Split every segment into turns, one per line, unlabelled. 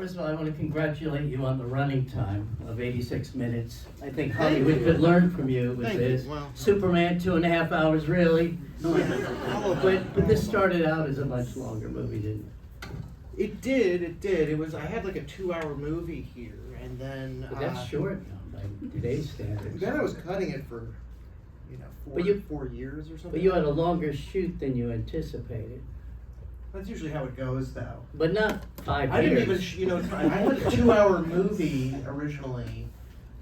first of all, I want to congratulate you on the running time of 86 minutes. I think Hollywood could learn from you with this.
Well,
Superman, 2.5 hours, really?
yeah.
But this started out as a much longer movie, didn't
It did. It was. I had like a 2-hour movie here, and then.
it? But that's short now by today's standards.
Then I was cutting it for,
But
4 years or something.
But you had a longer shoot than you anticipated.
That's usually how it goes, though.
But not 5
I
years.
didn't even, I had a 2-hour movie originally,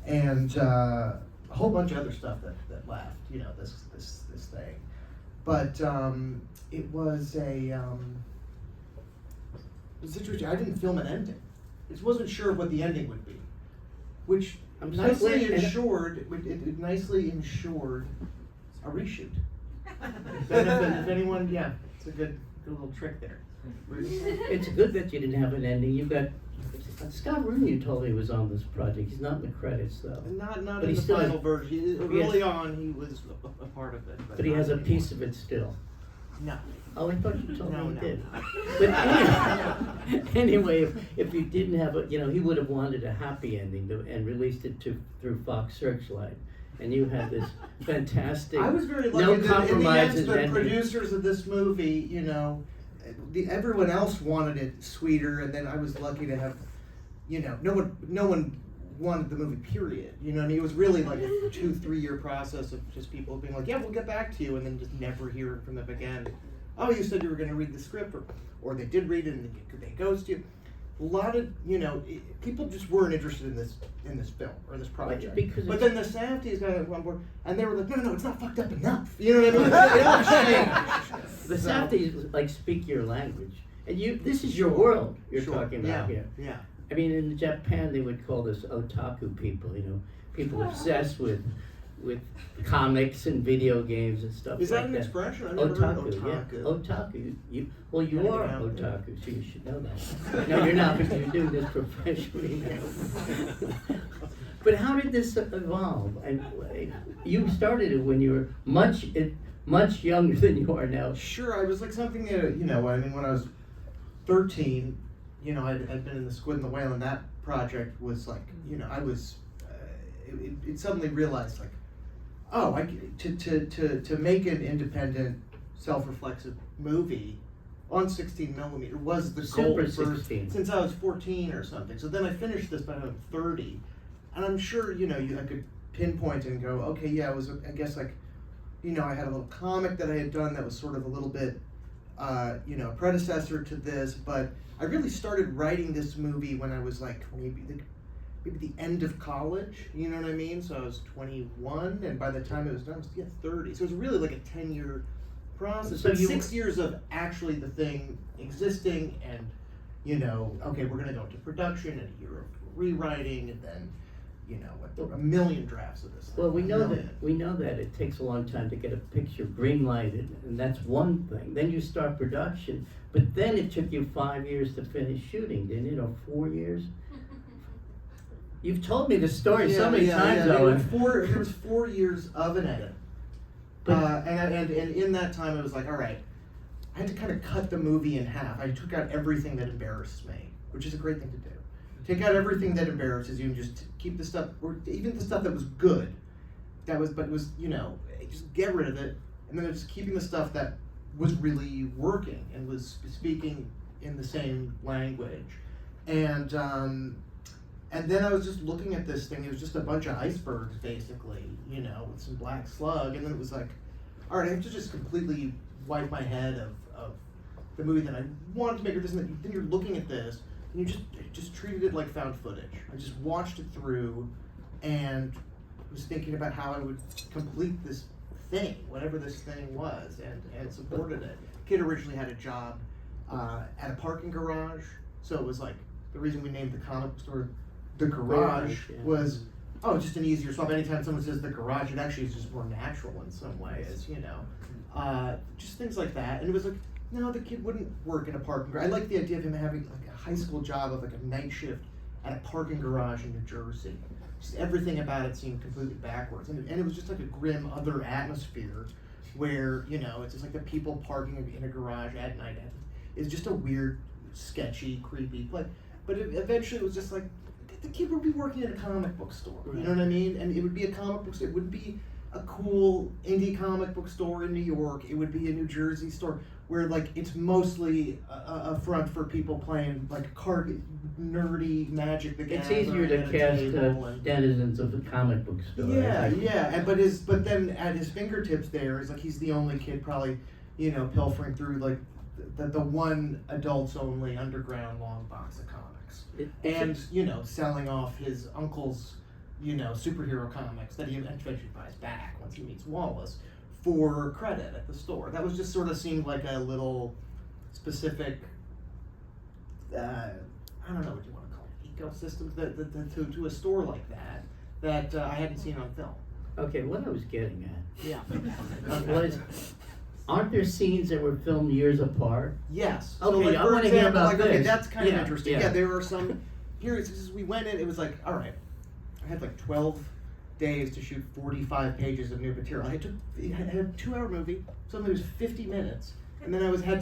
and a whole bunch of other stuff that left. This thing, but it was a situation. I didn't film an ending. Just wasn't sure what the ending would be, which
I'm so
nicely
glad-
ensured. It nicely ensured a reshoot. if anyone, yeah, it's a good little trick there.
It's good that you didn't have an ending. You got Scott Rooney. You told me was on this project. He's not in the credits though.
Not
But
in
he
the
still
final
has-
version.
he has-
Early on, he was a part of it.
But he
not
has a
anymore.
piece of it still.
No.
Oh, I thought you told
No,
me
no.
he did. But anyway, if you didn't have a, he would have wanted a happy ending and released it through Fox Searchlight, and you had this fantastic.
I was very lucky
no
that in the end,
compromises
the
ending.
producers of this movie, everyone else wanted it sweeter, and then I was lucky to have, no one wanted the movie, period. It was really like a 2-3 year process of just people being like, yeah, we'll get back to you, and then just never hearing from them again. Oh, you said you were going to read the script, or they did read it and they ghost you. A lot of, people just weren't interested in this film or this project. But then the Safdies got on board, and they were like, no, it's not fucked up enough. You know what I mean? It all changed.
The Safdies speak your language, and this is your world you're
Sure.
talking about here.
Yeah.
I mean, in Japan, they would call this otaku people. People obsessed with comics and video games and stuff.
Is that
like
an
that.
expression? I've never heard
Otaku,
otaku.
yeah. Otaku. You
Yeah,
are
yeah.
otaku, so you should know that. No, you're not, because you're doing this professionally now. But how did this evolve? And you started it when you were much younger than you are now.
Sure, I was like something that, when I was 13, I'd been in the Squid and the Whale, and that project was like, I was, it suddenly realized like, oh, to make an independent, self-reflexive movie on 16 millimeter was the goal
Super 16.
since I was 14 or something. So then I finished this by I'm 30, and I'm sure I could pinpoint and go, okay, yeah, it was I guess like, I had a little comic that I had done that was sort of a little bit, a predecessor to this, but I really started writing this movie when I was like maybe the end of college, you know what I mean? So I was 21, and by the time it was done, I was 30. So it was really like a 10-year process.
So
But
you
6 years of actually the thing existing, and okay, we're gonna go into production, and a year of rewriting, and then a million drafts of this thing.
Well, we know that it takes a long time to get a picture green lighted, and that's one thing. Then you start production, but then it took you 5 years to finish shooting, didn't it, or 4 years? You've told me the story so many times, Owen.
There was 4 years of an edit.
But-
And in that time, it was like, all right, I had to kind of cut the movie in half. I took out everything that embarrasses me, which is a great thing to do. Take out everything that embarrasses you and just keep the stuff, or even the stuff that was good, just get rid of it. And then just keeping the stuff that was really working and was speaking in the same language. And then I was just looking at this thing. It was just a bunch of icebergs, basically, with some black slug. And then it was like, all right, I have to just completely wipe my head of the movie that I wanted to make. Or this, and then you're looking at this, and you just treated it like found footage. I just watched it through, and was thinking about how I would complete this thing, whatever this thing was, and supported it. Kid originally had a job at a parking garage, so it was like the reason we named the comic store The Garage was just an easier swap. Anytime someone says The Garage, it actually is just more natural in some ways, just things like that. And it was like, no, the kid wouldn't work in a parking garage. I like the idea of him having like a high school job of like a night shift at a parking garage in New Jersey. Just everything about it seemed completely backwards, and it was just like a grim other atmosphere where it's just like the people parking in a garage at night. It's just a weird, sketchy, creepy place. but eventually it was just like, the kid would be working at a comic book store, you know what I mean? And it would be a comic book store, it wouldn't be a cool indie comic book store in New York, it would be a New Jersey store, where like it's mostly a front for people playing like card nerdy Magic the
It's
Gathering.
easier to
at a
cast
table and-
denizens of the comic book store.
yeah, yeah, and but then at his fingertips there is like he's the only kid probably, you know, pilfering through like the one adults only underground long box of comics, and you know, selling off his uncle's, you know, superhero comics that he eventually buys back once he meets Wallace for credit at the store. That was just sort of seemed like a little specific, I don't know what you want to call it, ecosystem to a store like that I hadn't seen on film.
Okay, what I was getting at
Yeah.
was, aren't there scenes that were filmed years apart?
Yes.
Okay,
so like,
I
for
wanna hear
example,
about
like, okay,
this.
that's kind of
Yeah,
interesting.
yeah.
Yeah, there were some. Here, we went in. It was like, all right, I had like 12 days to shoot 45 pages of new material. I had a 2-hour movie. Suddenly it was 50 minutes, and then I had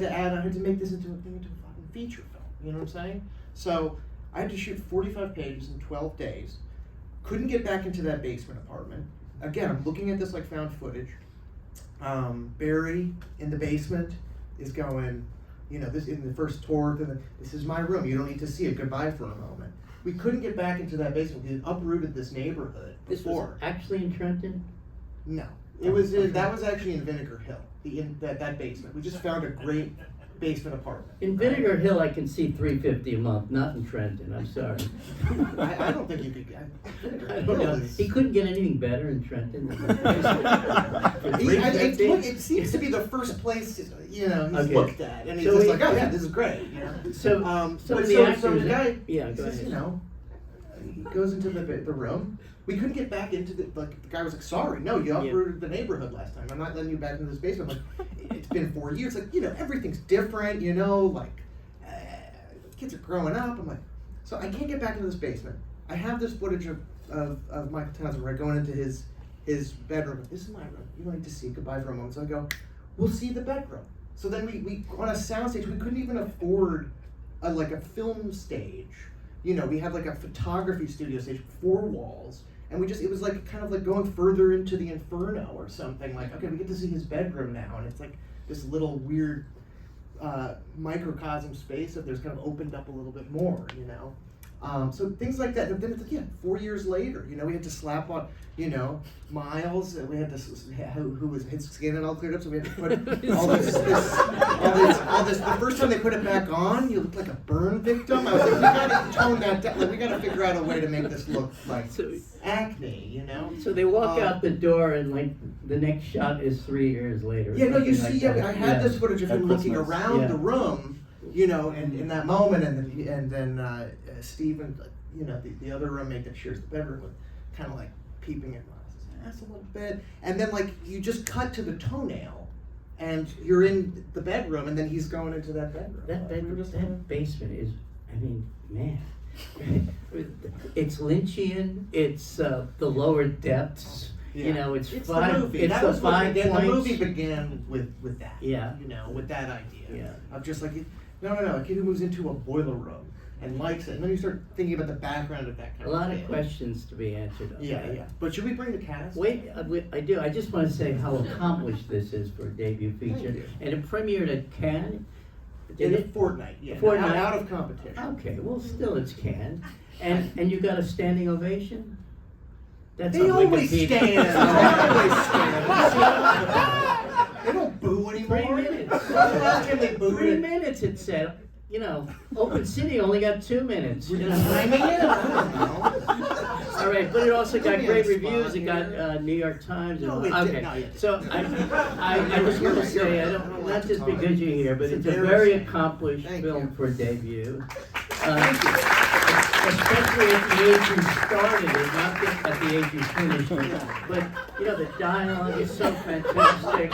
to make this into a fucking feature film. You know what I'm saying? So I had to shoot 45 pages in 12 days. Couldn't get back into that basement apartment. Again, I'm looking at this like found footage. Barry in the basement is going, you know, this in the first tour, this is my room, you don't need to see it, goodbye for a moment. We couldn't get back into that basement. We had uprooted this neighborhood
This
before.
was actually in Trenton?
No, it was that was actually in Vinegar Hill, that basement. We just found a great basement apartment.
In Vinegar Hill, I can see $350 a month, not in Trenton, I'm sorry.
I don't think you could get.
I don't know, he couldn't get anything better in Trenton than this place. For $350?
It seems to be the first place, you know, he's
Okay.
looked at, and he's
So
just
he-
like, oh yeah, this is great. You know?
So, some
but
of the
so
actors,
the guy,
yeah,
he
go
says,
ahead.
you know, he goes into the room. We couldn't get back into the guy was like, sorry, no, you uprooted the neighborhood last time. I'm not letting you back into this basement. I'm like, it's been 4 years. Like, you know, everything's different. You know, like kids are growing up. I'm like, so I can't get back into this basement. I have this footage of Michael Townsend where I go into his bedroom. This is my room. You don't need to see it. Goodbye for a moment. So I go, we'll see the bedroom. So then we on a soundstage, we couldn't even afford a film stage. You know, we had like a photography studio stage, 4 walls, and it was like kind of like going further into the inferno or something. Like, okay, we get to see his bedroom now, and it's like this little weird microcosm space that there's kind of opened up a little bit more, you know. So things like that. And then it's like, yeah, 4 years later, you know, we had to slap on, you know, Miles, and we had to, who was his skin and all cleared up, so we had to put all this. The first time they put it back on, you looked like a burn victim. I was like, we gotta tone that down. Like, we gotta figure out a way to make this look like acne, you know.
So they walk out the door, and like the next shot is 3 years later.
Yeah, no, you
something
see,
like that.
I had this footage of
At
him looking
Christmas.
around
Yeah.
the room, you know, and in that moment, and then Stephen, you know, the other roommate that shares the bedroom with, kind of like peeping at Miles's ass a little bit, and then like you just cut to the toenail, and you're in the bedroom, and then he's going into that bedroom.
That
Like,
bedroom,
we were just
that basement is, I mean, man. It's Lynchian, it's the lower depths, you know, it's
the
five,
movie.
it's
That
the
was what
5
began,
points.
the movie began with that.
Yeah.
You know, with that idea.
Yeah.
Of just like, no, a kid who moves into a boiler room and likes it, and then you start thinking about the background of that kind
A
of
lot
thing.
of questions to be answered on
Yeah,
that.
yeah. But should we bring the cast?
Wait, I do. I just want to say how accomplished this is for a debut feature.
Thank you.
And it premiered at Cannes.
In
Did
a
it?
fortnight, yeah.
Fortnight.
Out of competition.
Okay, well, still it's Cannes. And you got a standing ovation? That's
They
on
always
Wikipedia.
stand. They always stand. They don't boo anymore.
3 minutes.
When was the last time they booed
3
it?
minutes it said. You know, Open City only got 2 minutes.
Were
You
you
know?
timing it? I don't know.
All right, but it also got
Put me on
great
the spot
reviews. It got
here.
New York Times.
No,
and,
it
okay,
did not yet.
so I just want to say, I don't, not just because you're here, but it's a
It's
very
embarrassing.
accomplished
Thank
film
you.
for a debut.
Thank you.
Especially at the age you started it, not just at the age you finished it. But, you know, the dialogue is so fantastic.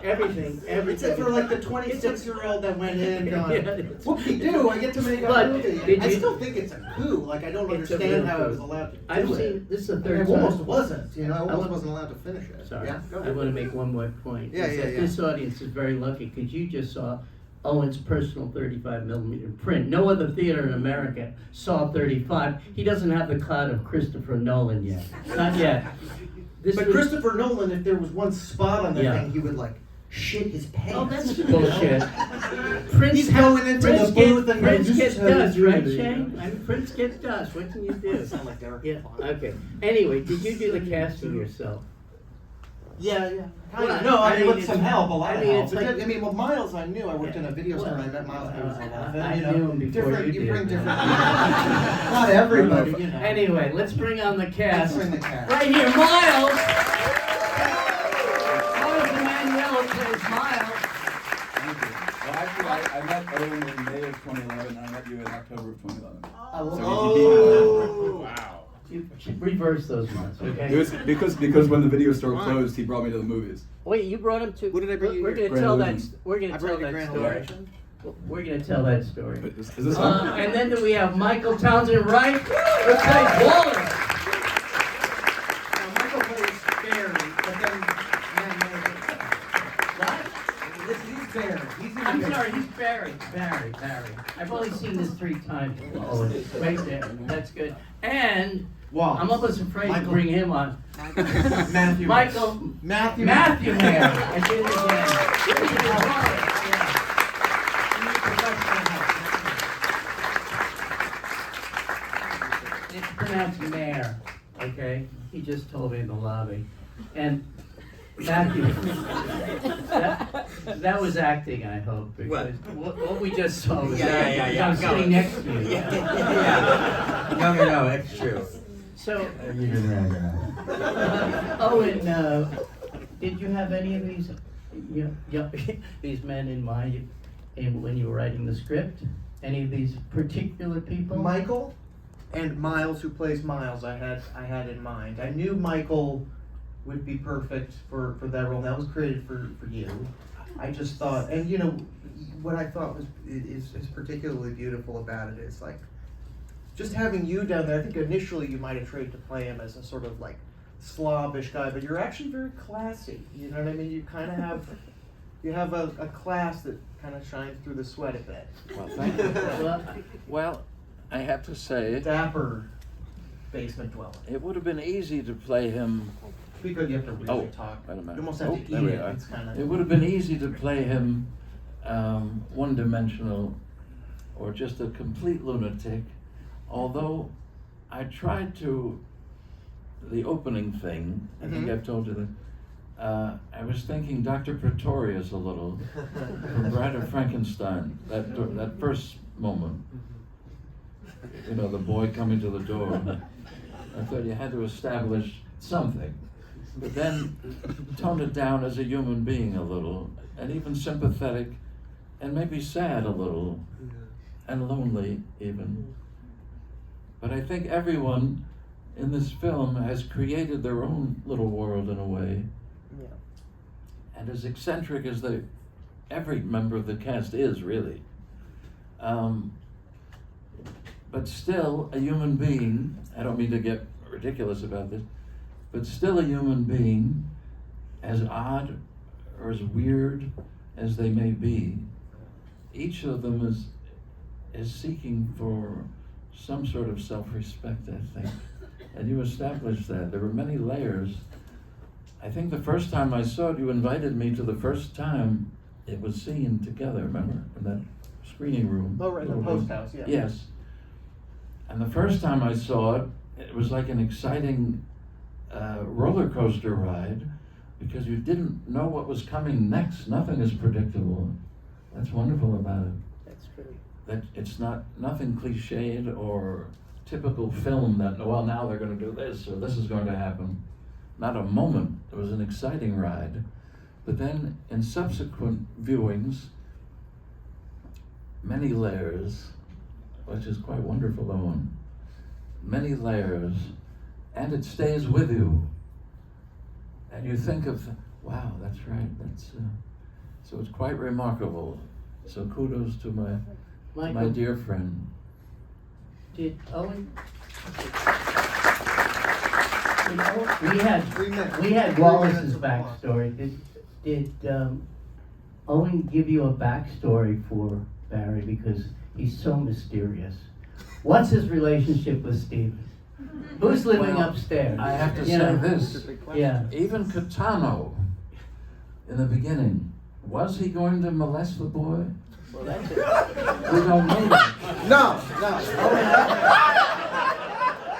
Everything.
It's for like the 26-year-old that went in going,
Yeah, it's-
whoop-de-doo, I get to make a
But
movie.
did
I
you-
still think it's a coup. Like, I don't
It's a
understand
real
how I was
coup.
allowed to do
I've
it.
seen, this is the
I
third
almost
time.
wasn't, you know, I almost wasn't allowed to finish it.
Sorry,
Yeah, go
I
ahead.
want to make one more point.
Yeah,
is
yeah,
that
yeah.
This audience is very lucky because you just saw Owen's personal 35mm print. No other theater in America saw 35. He doesn't have the clout of Christopher Nolan yet. Not yet.
But Christopher Nolan, if there was one spot on the
Yeah.
thing, he would like shit his pants.
Oh, that's bullshit.
He's going into the booth and
Prince
goes,
gets
"This is how you
dust,
do
right,
it."
Shane? I mean, Prince gets dust. What can you do?
Sound like Derek.
Yeah. Okay. Anyway, did you do the casting yourself?
Yeah. Kind
Well,
of. No, I mean, with
it's-
some help, a lot of
I mean,
help.
it's
But
like-
I mean, well, Miles, I knew. I worked in a video store and I met Miles when I was 11.
I
you know,
knew him before
different,
you
you bring
did.
different. Not everybody, you know.
Anyway, let's bring on the
Let's
cast.
bring the cast.
Right here, Miles. Miles Emanuel plays Miles.
Well, actually, I met Owen in May of 2011. I met you in October of 2011.
Oh.
Wow.
You should reverse those months, okay?
It was because when the video store closed, he brought me to the movies.
Wait, you brought him to.
What did I bring you
We're
here?
gonna tell that.
Grand
We're gonna
I
tell
brought you
that
Grand
story.
Election.
We're gonna tell that story.
Is this one?
And then we have Michael Townsend, right? Who plays Wallace.
Now, Michael plays Barry, but then
What?
he's Barry. He's in
I'm
the
sorry, he's Barry. Barry. I've only seen this 3 times. Oh, it's right there. That's good. And
Wow.
I'm almost afraid to
Michael.
bring him on.
Matthew.
Michael.
Matthew.
Matthew Maher. I did it again. He did Wallace, yeah. He needs professional help. It's pronounced Maher, okay? He just told me in the lobby. And Matthew, that was acting, I hope, because what we just saw was acting. I'm sitting next to you.
No, it's true.
So,
You've been right.
Owen, did you have any of these, these men in mind when you were writing the script? Any of these particular people?
Michael and Miles, who plays Miles, I had in mind. I knew Michael would be perfect for that role. That was created for you. I just thought, and you know, what I thought is particularly beautiful about it is like, just having you down there. I think initially you might have tried to play him as a sort of like slobbish guy, but you're actually very classy. You know what I mean? You kind of have a class that kind of shines through the sweat a bit.
Well, thank you. Well, I have to say,
Dapper basement dweller.
it would have been easy to play him.
Because you have to really
Oh,
talk.
wait a minute.
You almost have
Oh,
to eat
there we
it.
are.
It's kind of.
It would have been easy to play him one-dimensional or just a complete lunatic, although I tried to, the opening thing, I think
Mhm.
I've told you that, I was thinking Dr. Pretorius a little, from Bride of Frankenstein, that first moment. You know, the boy coming to the door. I thought you had to establish something, but then tone it down as a human being a little, and even sympathetic, and maybe sad a little, and lonely even. But I think everyone in this film has created their own little world in a way,
Yeah.
and as eccentric as every member of the cast is, really. But still a human being. I don't mean to get ridiculous about this, but still a human being, as odd or as weird as they may be. Each of them is seeking for some sort of self-respect, I think. And you established that. There were many layers. I think the first time I saw it, you invited me to the first time it was seen together, remember? In that screening room.
Oh, right, in the
Little room.
post house, yeah.
Yes. And the first time I saw it, it was like an exciting roller coaster ride, because you didn't know what was coming next. Nothing is predictable. That's wonderful about it.
That's great.
That it's nothing cliched or typical film that, well, now they're going to do this or this is going to happen. Not a moment. It was an exciting ride. But then in subsequent viewings, many layers, which is quite wonderful, Owen. Many layers, and it stays with you. And you think of, wow, that's right. So it's quite remarkable. So kudos to my
Michael,
dear friend.
did Owen?
We
3 minutes.
had 3
We had
3 minutes
Wallace's
of fun.
backstory. Did Owen give you a backstory for Barry because he's so mysterious. What's his relationship with Steven? Who's living
Well,
upstairs?
I have to
You
say
know?
this.
Yeah.
Even Catano, in the beginning, was he going to molest the boy?
Well, that's it.
We don't know that.
No.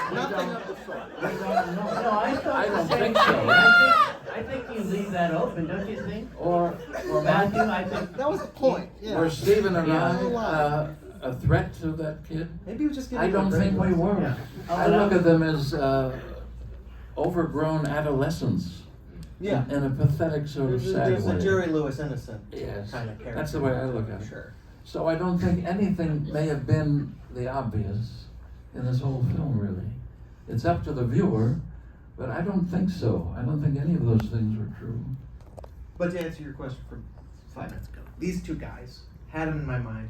We
Nothing
don't-
of the sort.
we don't know.
No, I thought
I
the
don't
same
think so.
thing. I think you leave that open, don't you think?
Or
Matthew, I think.
That was the point. Yeah.
were Stephen and
Yeah.
I a threat to that kid?
Maybe he was just giving
I
you a
don't
great
think we
lesson.
were.
Yeah.
I look at them as overgrown adolescents
Yeah.
in a pathetic sort of sad
There's
way.
a Jerry Lewis innocent
Yes,
kind of character.
that's the way I look at it.
Sure.
So I don't think anything may have been the obvious in this whole film, really. It's up to the viewer, but I don't think so. I don't think any of those things were true.
But to answer your question from 5 minutes ago, these two guys had them in my mind.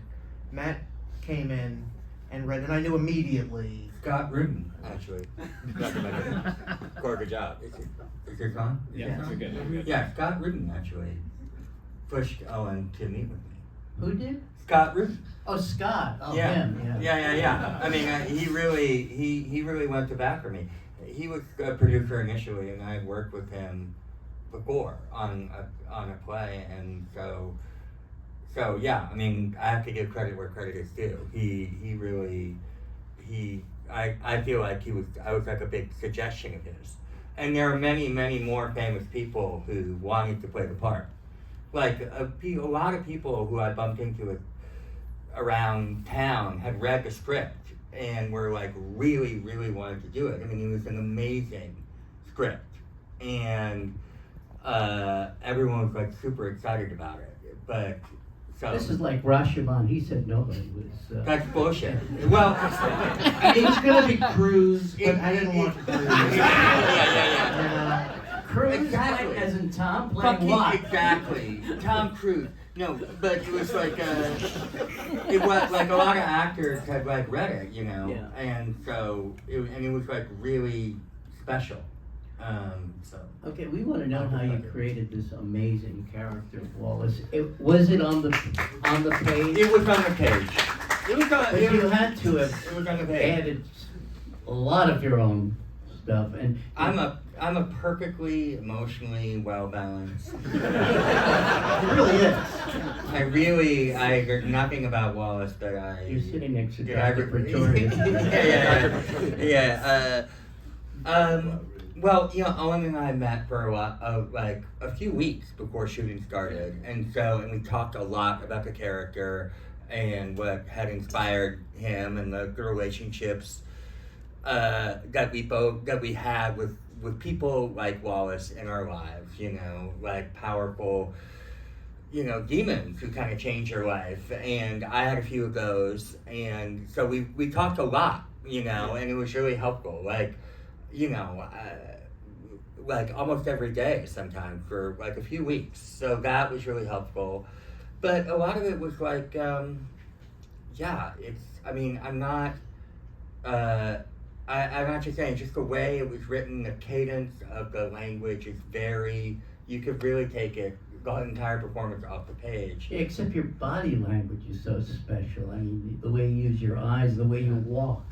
Matt came in and read, and I knew immediately.
Scott Rudin, actually. Good job. Is it on?
Yeah.
We're good, we're good.
Yeah, Scott Rudin actually pushed Owen to meet with me.
Who did?
Scott Rudin.
Oh, Scott. Oh,
Yeah.
him, yeah.
Yeah. I mean, he really went to bat for me. He was a producer initially, and I had worked with him before on a play, and so yeah. I mean, I have to give credit where credit is due. I feel like I was like a big suggestion of his. And there are many, many more famous people who wanted to play the part. Like a lot of people who I bumped into around town had read the script and were like really, really wanted to do it. I mean, it was an amazing script, and everyone was like super excited about it. But so
This is like Rashomon. He said nobody was.
that's bullshit. Well, I mean,
It was gonna be Cruz, but I didn't want to Cruz.
yeah.
Cruz,
Exactly.
as in Tom, playing
Fucking
what?
exactly. Tom Cruise. No, but it was like it was like a lot of actors had like read it, you know,
Yeah.
and so it was like really special. So
Okay, we want to know how you created this amazing character, Wallace. Was it on the page?
it was on the page. It was on.
But you had to have
It was on the page.
added a lot of your own stuff, and
I'm a perfectly emotionally well balanced.
It really is.
There's nothing about Wallace that I.
you're sitting next to
Yeah,
Dr. Pretorius.
Well, you know, Owen and I met for a few weeks before shooting started, and we talked a lot about the character and what had inspired him and the relationships that we had with people like Wallace in our lives. You know, like powerful, you know, demons who kind of change your life, and I had a few of those, and so we talked a lot, you know, and it was really helpful, like, you know, like almost every day sometimes for like a few weeks, so that was really helpful, but a lot of it was like, I'm not just saying, just the way it was written, the cadence of the language is very, you could really take it, the entire performance off the page.
Yeah, except your body language is so special. I mean, the way you use your eyes, the way you walk.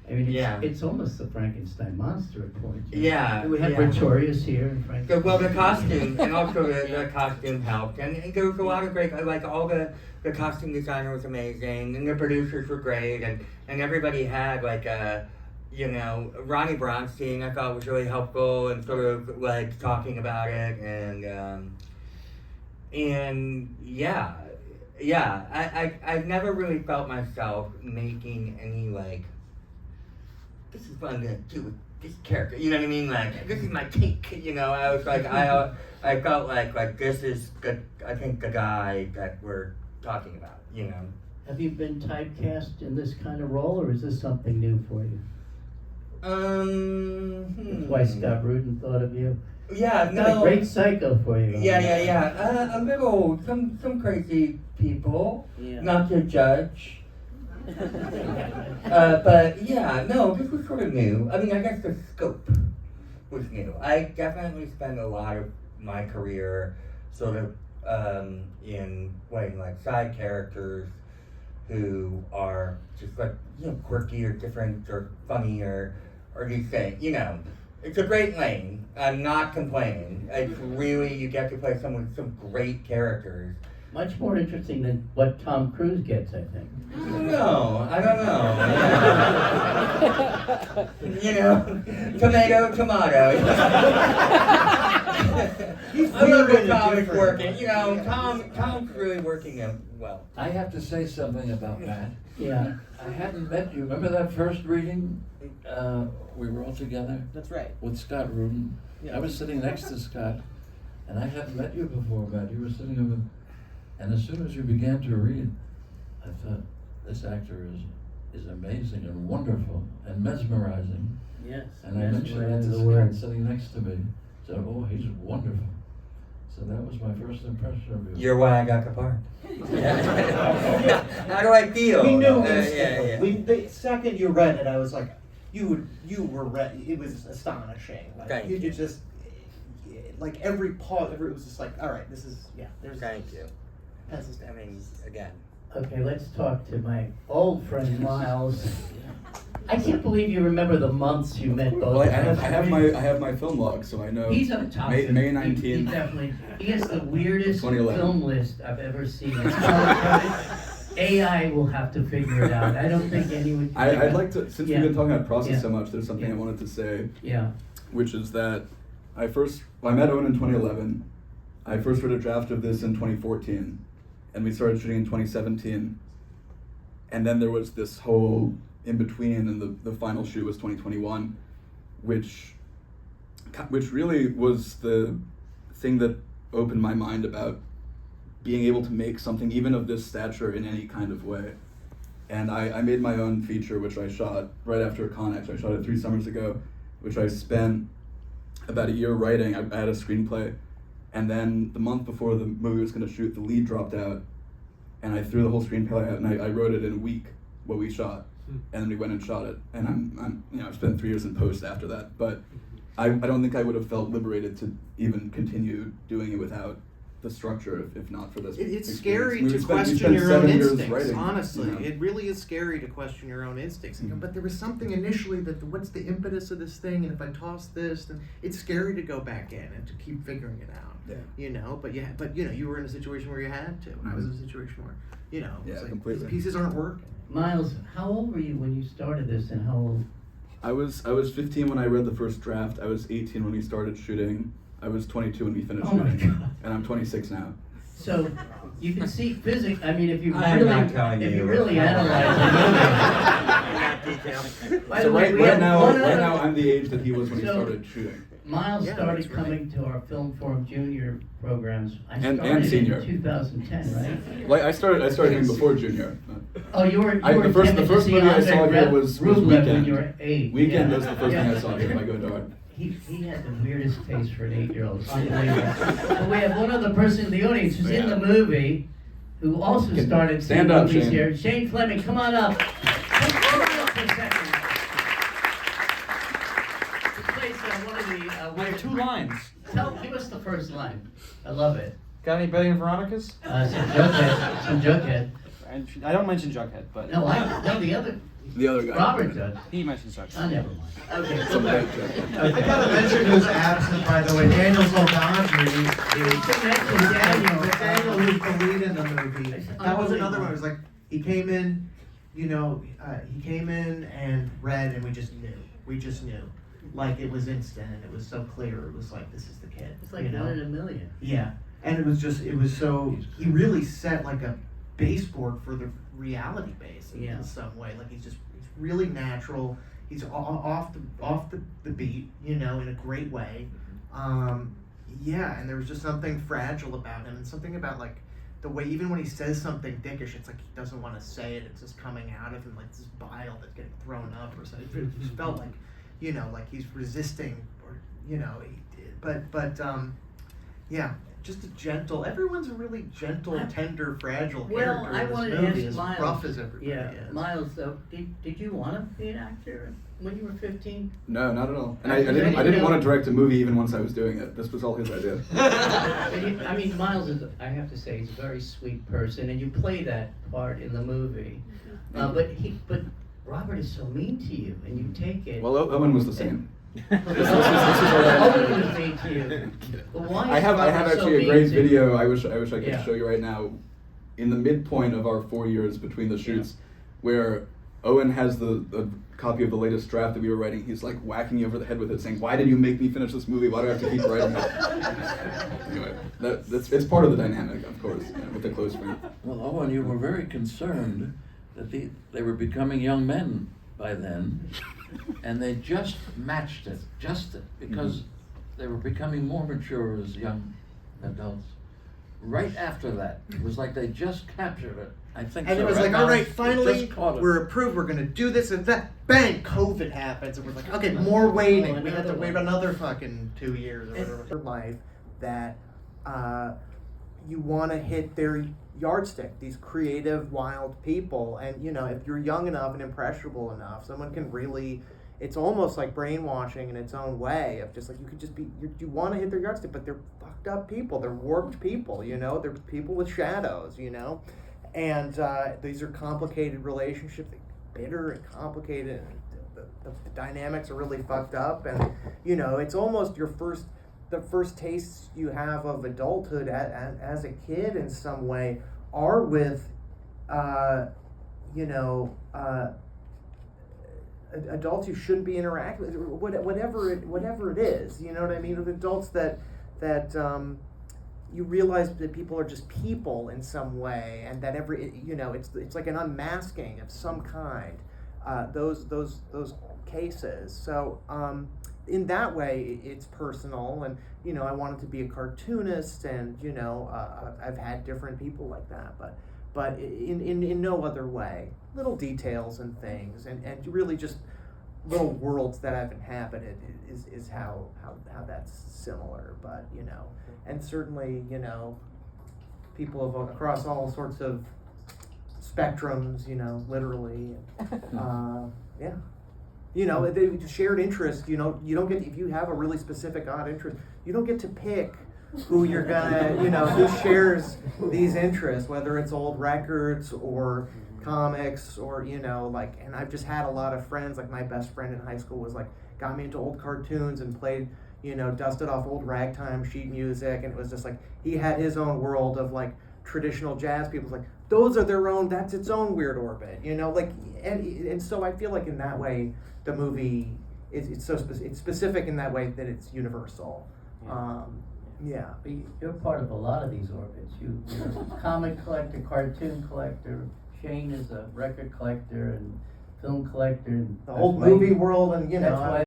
I mean, it's almost the Frankenstein monster at points. You know?
Yeah.
We had Pretorius here and Frankenstein.
Well, the costume, and also the costume helped, and there was a lot of great, like all the costume designer was amazing, and the producers were great, and everybody had like you know, Ronnie Bronstein I thought was really helpful and sort of like talking about it, and I never really felt myself making any like, this is what I'm gonna do with this character, you know what I mean? Like, this is my take, you know. I was like, I felt like this is I think the guy that we're talking about, you know.
Have you been typecast in this kind of role, or is this something new for you? That's why Scott Rudin thought of you.
Yeah,
Got a
no.
great psycho for you.
Yeah. A little, some crazy people,
Yeah.
not to judge. But yeah, no, this was sort of new. I mean, I guess the scope was new. I definitely spent a lot of my career sort of in playing like side characters who are just like, you know, quirky or different or funny or these things, you know. It's a great lane. I'm not complaining. It's really, you get to play someone with some great characters.
Much more interesting than what Tom Cruise gets, I think.
I don't know. You know, tomato.
He's
I love
weird
when
and
Tom is
different.
working. You know, Tom's really working out well.
I have to say something about Matt.
Yeah.
I hadn't met you. Remember that first reading? We were all together
That's right.
with Scott Rudin.
Yeah.
I was sitting next to Scott, and I hadn't met you before, Matt. You were sitting over, and as soon as you began to read, I thought, this actor is amazing and wonderful and mesmerizing.
Yes.
And I mentioned that to
mesmerizing the
Scott
word.
sitting next to me. Said, oh, he's wonderful. So that was my first impression of you.
You're why I got the part. How do I feel?
We knew
Yeah.
the second you read it, I was like, you were ready. It was astonishing. Like,
Thank
you
you.
just, like every pause, it was just like, all right, this is, yeah.
Thank you.
That's just,
I mean, again.
Okay, let's talk to my old friend Miles. I can't believe you remember the months you met both.
Well, I
of us.
have my film log, so I know.
He's on top.
May
of it.
19th.
He definitely. He has the weirdest
2011.
film list I've ever seen. It's color-coded. AI will have to figure it out. I don't think anyone.
I'd like to, since
Yeah.
we've been talking about process
Yeah.
so much, there's something
Yeah.
I wanted to say,
Yeah.
which is that I met Owen in 2011. I first read a draft of this in 2014, and we started shooting in 2017. And then there was this whole in between, and the final shoot was 2021, which really was the thing that opened my mind about being able to make something even of this stature in any kind of way. And I made my own feature, which I shot right after Connex. I shot it 3 summers ago, which I spent about a year writing. I had a screenplay, and then the month before the movie was going to shoot, the lead dropped out, and I threw the whole screenplay out, and I wrote it in a week, what we shot, and then we went and shot it. And I'm I spent 3 years in post after that, but I don't think I would have felt liberated to even continue doing it without the structure if not for this.
it's
experience.
scary
I mean,
to
we
question
spent
your
7
own
years
instincts,
writing,
honestly.
you know.
It really is scary to question your own instincts.
Mhm.
But there was something initially that, what's the impetus of this thing, and if I toss this, then it's scary to go back in and to keep figuring it out.
Yeah.
You know, but you were in a situation where you had to. I was in a situation where, you know,
Yeah,
it's like,
completely.
these pieces aren't working.
Miles, how old were you when you started this, and how old?
I was 15 when I read the first draft. I was 18 when we started shooting. I was 22 when we finished
Oh my
shooting,
God.
and I'm 26 now.
So you can see physics. I mean, if you
I'm not telling
if
you.
you really analyze it. By
So
the way, we
right
have
now,
one other-
I'm the age that he was when he
So-
started shooting.
Miles
Yeah,
started
that's right.
coming to our Film Forum Junior programs. I
And
started
senior.
in 2010, right?
Like I started him before junior.
Oh, you were
The first movie I saw here was
Rublev
Weekend.
when you were 8.
Weekend
yeah.
was the first
Yeah.
thing I saw here. I go to
He had the weirdest taste for an 8-year-old. Unbelievable. But we have one other person in the audience who's in the movie who also
Can
started
stand
seeing
up,
movies
Shane.
here. Shane Fleming, come on up. Come on up for a second. He plays one of the.
I have 2 lines.
Give us the first line. I love it.
Got any Betty and Veronica's?
Some Jughead.
And I don't mention Jughead, but
No, the other.
the other guy.
Robert does.
he mentions Jughead.
Oh, never mind. Okay,
Some
go back.
bad joke.
I gotta mention who's absent, by the way, Daniel Soldani.
You can mention Daniel.
Daniel, who's the lead in the movie. That was another one. It was like, he came in, and read, and we just knew. Like, it was instant, and it was so clear. It was like, this is the kid.
It's like
you know?
1 in a million.
Yeah, and it was so, he really set like a baseboard for the reality base
Yeah.
in some way. Like, he's really natural. He's off the beat, in a great way. Yeah, and there was just something fragile about him, and something about like the way, even when he says something dickish, it's like he doesn't want to say it. It's just coming out of him like this bile that's getting thrown up or something. It just felt like, like he's resisting, or yeah, just a gentle. Everyone's a really gentle, tender, fragile character.
Well, I
in this
wanted to
movie,
ask
as
Miles.
rough as everybody
Yeah,
is.
Miles. Did you want to be an actor? when you were 15?
No, not at all. And I didn't want to direct a movie even once I was doing it. This was all his idea.
I mean, Miles is, I have to say, he's a very sweet person, and you play that part in the movie. But Robert is so mean to you, and you take it.
Well, Owen was the same.
Owen was mean to you. But why
I
is
have
Robert
actually
so
a
mean
great
to you?
video. I wish I could
Yeah.
show you right now. In the midpoint of our 4 years between the shoots, where Owen has the copy of the latest draft that we were writing, he's like whacking me over the head with it, saying, "Why did you make me finish this movie? Why do I have to keep writing it?" Anyway, it's part of the dynamic, of course, with the close friend.
Well, Owen, you were very concerned that they were becoming young men by then, and they just matched it, because they were becoming more mature as young adults. Right after that, it was like they just captured it. I think
And
so.
it was
right
like, all
now,
right,
they
finally,
just caught it.
we're approved, we're gonna do this and that. Bang, COVID happens, and we're like, okay, more waiting. We have to wait another fucking 2 years or whatever. Your life that you want to hit their yardstick, these creative, wild people. And, you know, if you're young enough and impressionable enough, someone can really, it's almost like brainwashing in its own way of just like, you could just be, you want to hit their yardstick, but they're fucked up people. They're warped people, you know, they're people with shadows, you know. And these are complicated relationships, bitter and complicated. And the dynamics are really fucked up, and you know it's almost the first tastes you have of adulthood as a kid in some way are with, adults you shouldn't be interacting with, whatever it is. You know what I mean? With adults that you realize that people are just people in some way, and that it's like an unmasking of some kind. Those cases. So in that way, it's personal, and you know, I wanted to be a cartoonist, and you know, I've had different people like that, but in no other way. Little details and things, and really just little worlds that I've inhabited is how that's similar. But you know, and certainly, you know, people across all sorts of spectrums, you know, literally, yeah. You know, the shared interest, you know, you don't get, if you have a really specific odd interest, you don't get to pick who you're gonna, you know, who shares these interests, whether it's old records or comics or, you know, like, and I've just had a lot of friends, like my best friend in high school was like, got me into old cartoons and played, you know, dusted off old ragtime sheet music, and it was just like, he had his own world of like traditional jazz people, like, those are their own, that's its own weird orbit, you know, like, and so I feel like in that way, the movie it's specific in that way that it's universal. Yeah.
But you're part of a lot of these orbits. You're a comic collector, cartoon collector. Shane is a record collector and film collector. And
The whole movie world, and you know.
That's why